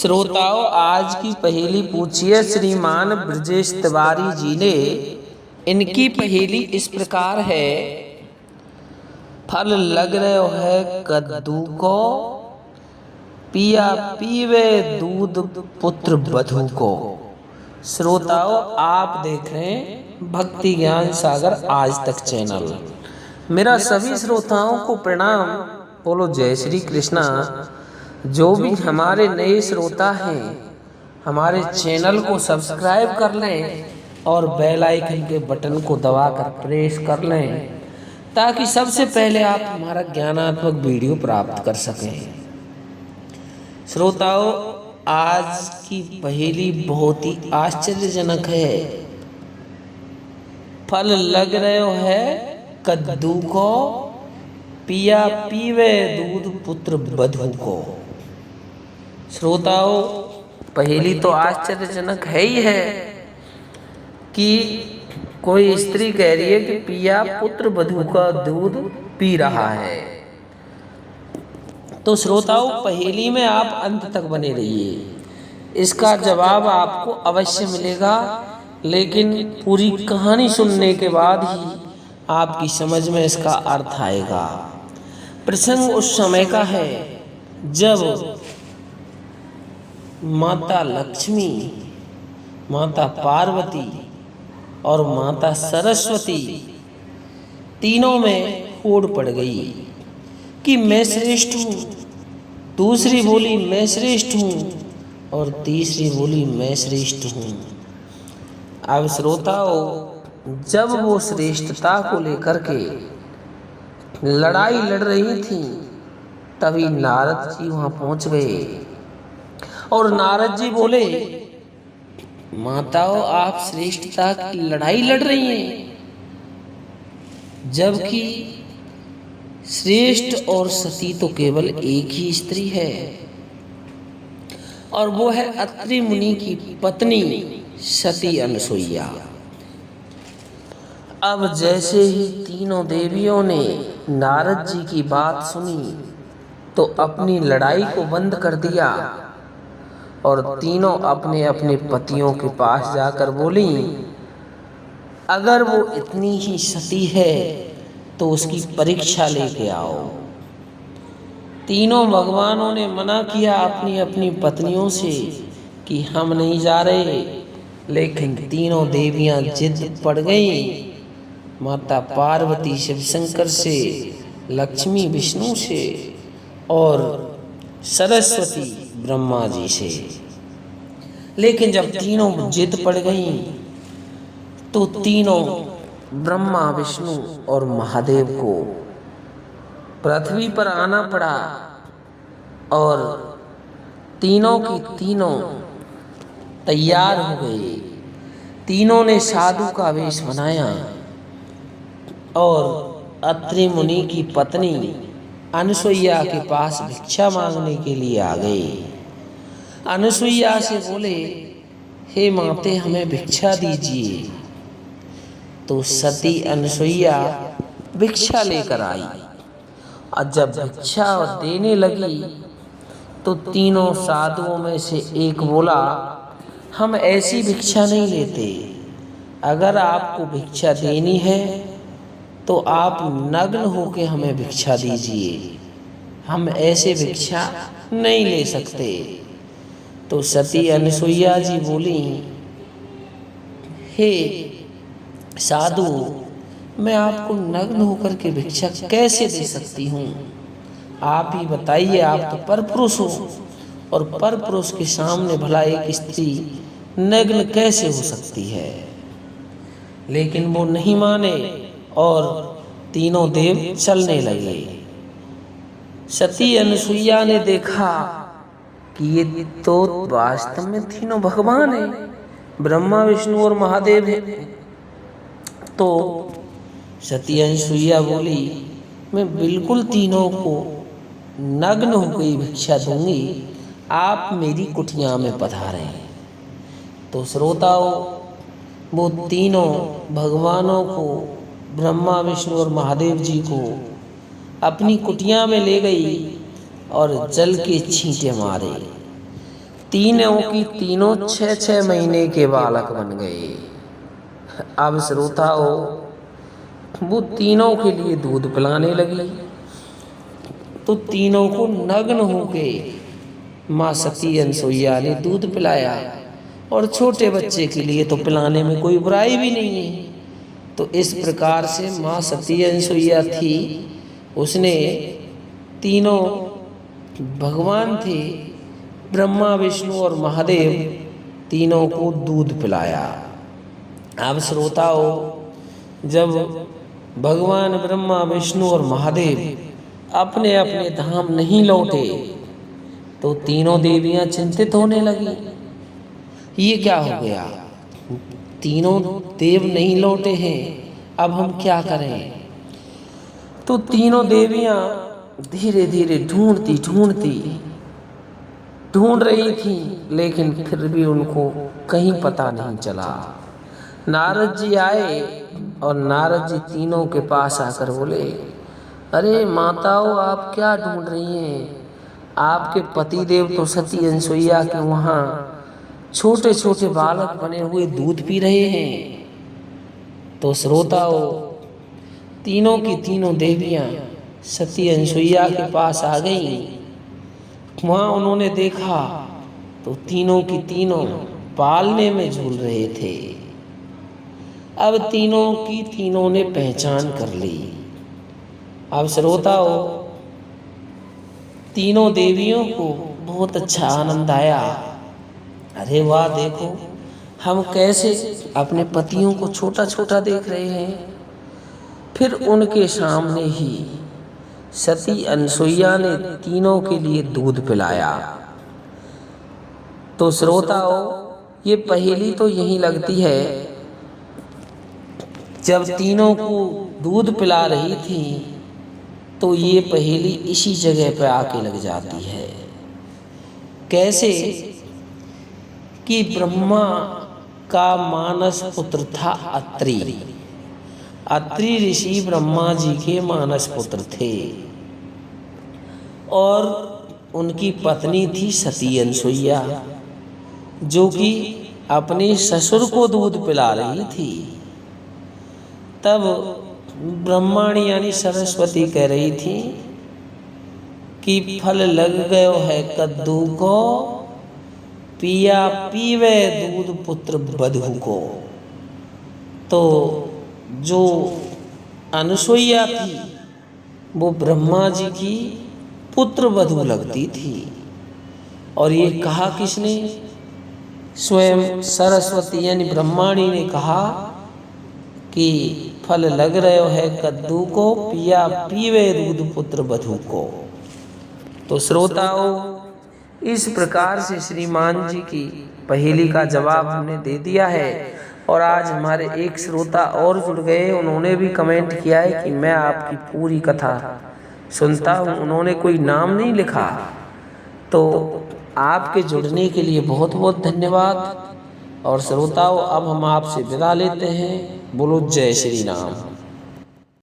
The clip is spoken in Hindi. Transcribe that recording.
श्रोताओं, आज की पहेली पूछिए श्रीमान ब्रजेश तिवारी जी ने। इनकी पहेली इस प्रकार है। फल लग रहे है कद्दू को, पिया पीवे दूध पुत्र बधू को। श्रोताओं, आप देख रहे हैं भक्ति ज्ञान सागर आज तक चैनल। मेरा सभी श्रोताओं को प्रणाम। बोलो जय श्री कृष्णा। जो भी हमारे नए श्रोता हैं, हमारे चैनल को सब्सक्राइब कर लें और बेल आइकन के बटन को दबाकर प्रेस कर लें, ताकि सबसे पहले आप हमारा ज्ञानात्मक वीडियो प्राप्त कर सकें। श्रोताओं, आज की पहेली बहुत ही आश्चर्यजनक है। फल लग रहे है कद्दू को, पिया पीवे दूध पुत्र बधू को। श्रोताओं, पहेली तो आश्चर्यजनक है ही है कि कोई स्त्री कह रही है कि पिया पुत्र बधू का दूध पी रहा है। तो श्रोताओं, पहेली में आप अंत तक बने रहिए, इसका जवाब आपको अवश्य मिलेगा। लेकिन पूरी कहानी सुनने के बाद ही आपकी समझ में इसका अर्थ आएगा। प्रसंग उस समय का है जब माता लक्ष्मी, माता पार्वती और माता सरस्वती तीनों में होड़ पड़ गई कि मैं श्रेष्ठ हूँ। दूसरी बोली मैं श्रेष्ठ हूँ और तीसरी बोली मैं श्रेष्ठ हूँ। अब श्रोताओं, जब वो श्रेष्ठता को लेकर के लड़ाई लड़ रही थी, तभी नारद जी वहां पहुंच गए और नारद जी बोले, माताओं, आप श्रेष्ठता की लड़ाई लड़ रही हैं, जबकि श्रेष्ठ और सती तो केवल एक ही स्त्री है, और वो है अत्रि मुनि की पत्नी सती अनसुईया। अब जैसे ही तीनों देवियों ने नारद जी की बात सुनी तो अपनी लड़ाई को बंद कर दिया और तीनों अपने अपने पतियों के पास जाकर बोली, अगर वो इतनी ही सती है तो उसकी परीक्षा लेके आओ। तीनों भगवानों ने मना किया अपनी अपनी पत्नियों से कि हम नहीं जा रहे, लेकिन तीनों देवियां जिद पड़ गईं। माता पार्वती शिव शंकर से, लक्ष्मी विष्णु से और सरस्वती ब्रह्मा जी से। लेकिन जब तीनों जिद पड़ गईं तो तीनों ब्रह्मा विष्णु और महादेव को पृथ्वी पर आना पड़ा और तीनों की तीनों तैयार हो गए। तीनों ने साधु का वेश बनाया और अत्रि मुनि की पत्नी अनसुईया के पास भिक्षा मांगने के लिए आ गए। अनसुईया से बोले, हे माते, हमें भिक्षा दीजिए। तो सती अनसुईया भिक्षा लेकर आई और जब भिक्षा देने लगी तो तीनों साधुओं में से एक बोला, हम ऐसी भिक्षा नहीं लेते, अगर आपको भिक्षा देनी है तो आप नग्न होके हमें भिक्षा दीजिए, हम ऐसे भिक्षा नहीं ले सकते। तो सती अनसुईया जी बोली, हे साधु, मैं आपको नग्न होकर के भिक्षा कैसे दे सकती हूँ? आप ही बताइए, आप तो परपुरुष हो और परपुरुष के सामने भला एक स्त्री नग्न कैसे हो सकती है? लेकिन वो नहीं माने और तीनों देव चलने लगे। सती अनसुईया ने देखा कि ये तो वास्तव में तीनों भगवान हैं, ब्रह्मा विष्णु और महादेव हैं। तो सती अनसुईया बोली, मैं बिल्कुल तीनों को नग्न हो गई भिक्षा दूंगी, आप मेरी कुटिया में पधारें। तो श्रोताओं, वो तीनों भगवानों को, ब्रह्मा विष्णु और महादेव जी को अपनी कुटिया में ले गई और जल के छींटे मारे तीनों की तीनों 6-6 महीने के बालक बन गए। अब श्रोताओ, वो तीनों के लिए दूध पिलाने लगी, तो तीनों को नग्न होके माँ सती अनसुईया ने दूध पिलाया। और छोटे बच्चे के लिए तो पिलाने में कोई बुराई भी नहीं है। तो इस प्रकार से माँ सती अनसुईया थी, उसने तीनों भगवान थे, ब्रह्मा विष्णु और महादेव, तीनों को दूध पिलाया। अब श्रोताओ, जब भगवान ब्रह्मा विष्णु और महादेव अपने अपने धाम नहीं लौटे, तो तीनों देवियां चिंतित होने लगी। ये क्या हो गया, तीनों देव नहीं लौटे हैं, अब हम क्या करें। तो तीनों देवियां धीरे धीरे ढूंढ रही थी, लेकिन फिर भी उनको कहीं पता नहीं चला। नारद जी आए और नारद जी तीनों के पास आकर बोले, अरे माताओं, आप क्या ढूंढ रही हैं? आपके पति देव तो सती अनसुईया के वहाँ छोटे छोटे बालक बने हुए दूध पी रहे हैं। तो श्रोताओ, तीनों की तीनों देवियां सती अनसुईया के पास आ गईं। वहाँ उन्होंने देखा तो तीनों की तीनों पालने में झूल रहे थे। अब तीनों की तीनों ने पहचान कर ली। अब श्रोताओ, तीनों देवियों को बहुत अच्छा आनंद आया। अरे वाह, देखो हम कैसे अपने पतियों को छोटा छोटा देख रहे हैं। फिर उनके सामने ही सती अनसुईया ने तीनों के लिए दूध पिलाया। तो श्रोताओ, ये पहेली तो यही लगती है, जब तीनों को दूध पिला रही थी तो ये पहेली इसी जगह पर आके लग जाती है। कैसे कि ब्रह्मा का मानस पुत्र था अत्रि। अत्रि ऋषि ब्रह्मा जी के मानस पुत्र थे और उनकी पत्नी थी सती अनसुईया, जो कि अपने ससुर को दूध पिला रही थी। तब ब्रह्माणी यानी सरस्वती कह रही थी कि फल लग गयो है कद्दू को, पिया पीवे दूध पुत्र बधू को। तो जो अनसुईया थी वो ब्रह्मा जी की पुत्र वधू लगती थी। और ये कहा किसने? स्वयं सरस्वती यानी ब्रह्माणी ने कहा कि फल लग रहे है कद्दू को, पिया पीवे दूध पुत्र वधू को। तो श्रोताओं, इस प्रकार से श्रीमान जी की पहेली का जवाब हमने दे दिया है। और आज हमारे एक श्रोता और जुड़ गए, उन्होंने भी कमेंट किया है कि मैं आपकी पूरी कथा सुनता हूँ। उन्होंने कोई नाम नहीं लिखा, तो आपके जुड़ने के लिए बहुत बहुत धन्यवाद। और श्रोताओं, अब हम आपसे विदा लेते हैं। बोलो जय श्री राम।